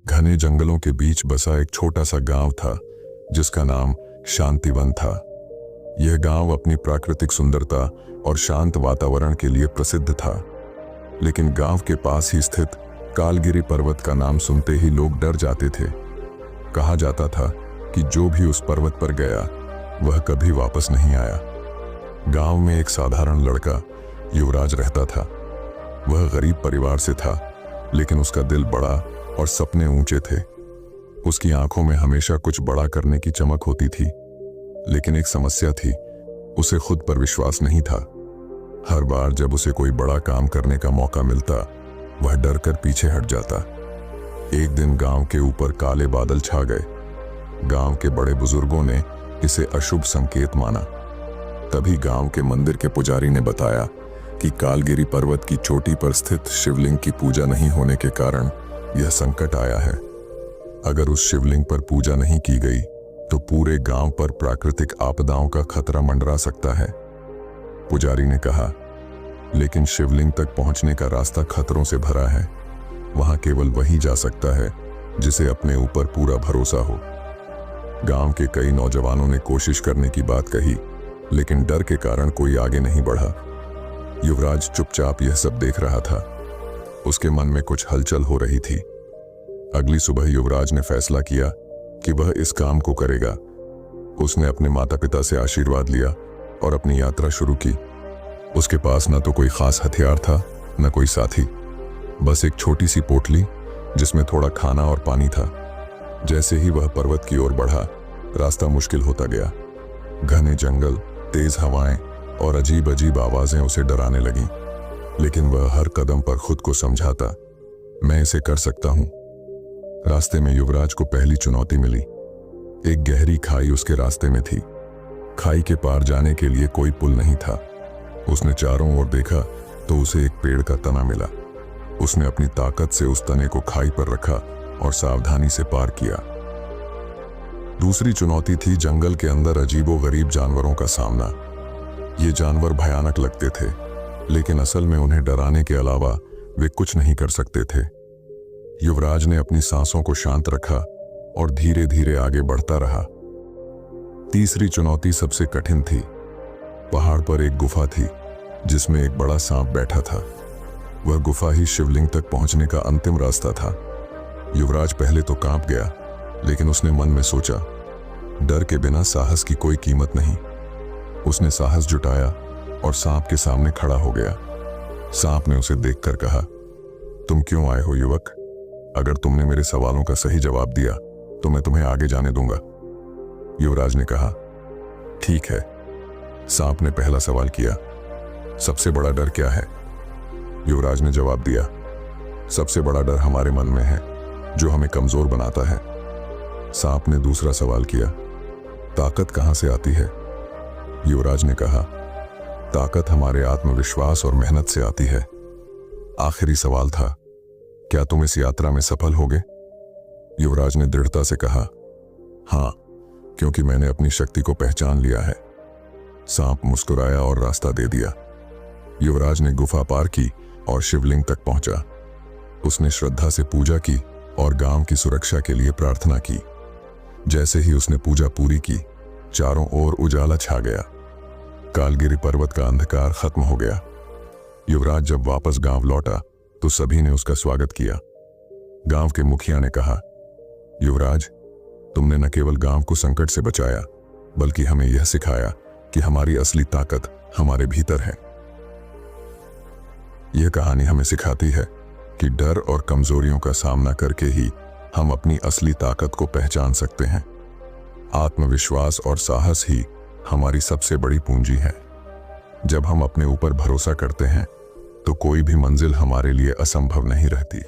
घने जंगलों के बीच बसा एक छोटा सा गांव था जिसका नाम शांतिवन था। यह गांव अपनी प्राकृतिक सुंदरता और शांत वातावरण के लिए प्रसिद्ध था, लेकिन गांव के पास ही स्थित कालगिरी पर्वत का नाम सुनते ही लोग डर जाते थे। कहा जाता था कि जो भी उस पर्वत पर गया वह कभी वापस नहीं आया। गांव में एक साधारण लड़का युवराज रहता था। वह गरीब परिवार से था, लेकिन उसका दिल बड़ा और सपने ऊंचे थे। उसकी आंखों में हमेशा कुछ बड़ा करने की चमक होती थी, लेकिन एक समस्या थी, उसे खुद पर विश्वास नहीं था। हर बार जब उसे कोई बड़ा काम करने का मौका मिलता, वह डर कर पीछे हट जाता। एक दिन गांव के ऊपर काले बादल छा गए। गांव के बड़े बुजुर्गों ने इसे अशुभ संकेत माना। तभी गांव के मंदिर के पुजारी ने बताया कि कालगिरी पर्वत की चोटी पर स्थित शिवलिंग की पूजा नहीं होने के कारण यह संकट आया है। अगर उस शिवलिंग पर पूजा नहीं की गई तो पूरे गांव पर प्राकृतिक आपदाओं का खतरा मंडरा सकता है। पुजारी ने कहा, लेकिन शिवलिंग तक पहुंचने का रास्ता खतरों से भरा है। वहां केवल वही जा सकता है जिसे अपने ऊपर पूरा भरोसा हो। गांव के कई नौजवानों ने कोशिश करने की बात कही, लेकिन डर के कारण कोई आगे नहीं बढ़ा। युवराज चुपचाप यह सब देख रहा था। उसके मन में कुछ हलचल हो रही थी। अगली सुबह युवराज ने फैसला किया कि वह इस काम को करेगा। उसने अपने माता पिता से आशीर्वाद लिया और अपनी यात्रा शुरू की। उसके पास न तो कोई खास हथियार था, न कोई साथी, बस एक छोटी सी पोटली जिसमें थोड़ा खाना और पानी था। जैसे ही वह पर्वत की ओर बढ़ा, रास्ता मुश्किल होता गया। घने जंगल, तेज हवाएं और अजीब अजीब आवाजें उसे डराने लगीं, लेकिन वह हर कदम पर खुद को समझाता, मैं इसे कर सकता हूं। रास्ते में युवराज को पहली चुनौती मिली। एक गहरी खाई उसके रास्ते में थी। खाई के पार जाने के लिए कोई पुल नहीं था। उसने चारों ओर देखा तो उसे एक पेड़ का तना मिला। उसने अपनी ताकत से उस तने को खाई पर रखा और सावधानी से पार किया। दूसरी चुनौती थी जंगल के अंदर अजीबोगरीब जानवरों का सामना। ये जानवर भयानक लगते थे, लेकिन असल में उन्हें डराने के अलावा वे कुछ नहीं कर सकते थे। युवराज ने अपनी सांसों को शांत रखा और धीरे धीरे आगे बढ़ता रहा। तीसरी चुनौती सबसे कठिन थी। पहाड़ पर एक गुफा थी जिसमें एक बड़ा सांप बैठा था। वह गुफा ही शिवलिंग तक पहुंचने का अंतिम रास्ता था। युवराज पहले तो कांप गया, लेकिन उसने मन में सोचा, डर के बिना साहस की कोई कीमत नहीं। उसने साहस जुटाया और सांप के सामने खड़ा हो गया। सांप ने उसे देखकर कहा, तुम क्यों आए हो युवक? अगर तुमने मेरे सवालों का सही जवाब दिया तो मैं तुम्हें आगे जाने दूंगा। युवराज ने कहा, ठीक है। सांप ने पहला सवाल किया, सबसे बड़ा डर क्या है? युवराज ने जवाब दिया, सबसे बड़ा डर हमारे मन में है, जो हमें कमजोर बनाता है। सांप ने दूसरा सवाल किया, ताकत कहां से आती है? युवराज ने कहा, ताकत हमारे आत्मविश्वास और मेहनत से आती है। आखिरी सवाल था, क्या तुम इस यात्रा में सफल होगे? युवराज ने दृढ़ता से कहा, हां, क्योंकि मैंने अपनी शक्ति को पहचान लिया है। सांप मुस्कुराया और रास्ता दे दिया। युवराज ने गुफा पार की और शिवलिंग तक पहुंचा। उसने श्रद्धा से पूजा की और गांव की सुरक्षा के लिए प्रार्थना की। जैसे ही उसने पूजा पूरी की, चारों ओर उजाला छा गया। कालगिरी पर्वत का अंधकार खत्म हो गया। युवराज जब वापस गांव लौटा तो सभी ने उसका स्वागत किया। गांव के मुखिया ने कहा, युवराज, तुमने न केवल गांव को संकट से बचाया, बल्कि हमें यह सिखाया कि हमारी असली ताकत हमारे भीतर है। यह कहानी हमें सिखाती है कि डर और कमजोरियों का सामना करके ही हम अपनी असली ताकत को पहचान सकते हैं। आत्मविश्वास और साहस ही हमारी सबसे बड़ी पूंजी है। जब हम अपने ऊपर भरोसा करते हैं तो कोई भी मंजिल हमारे लिए असंभव नहीं रहती।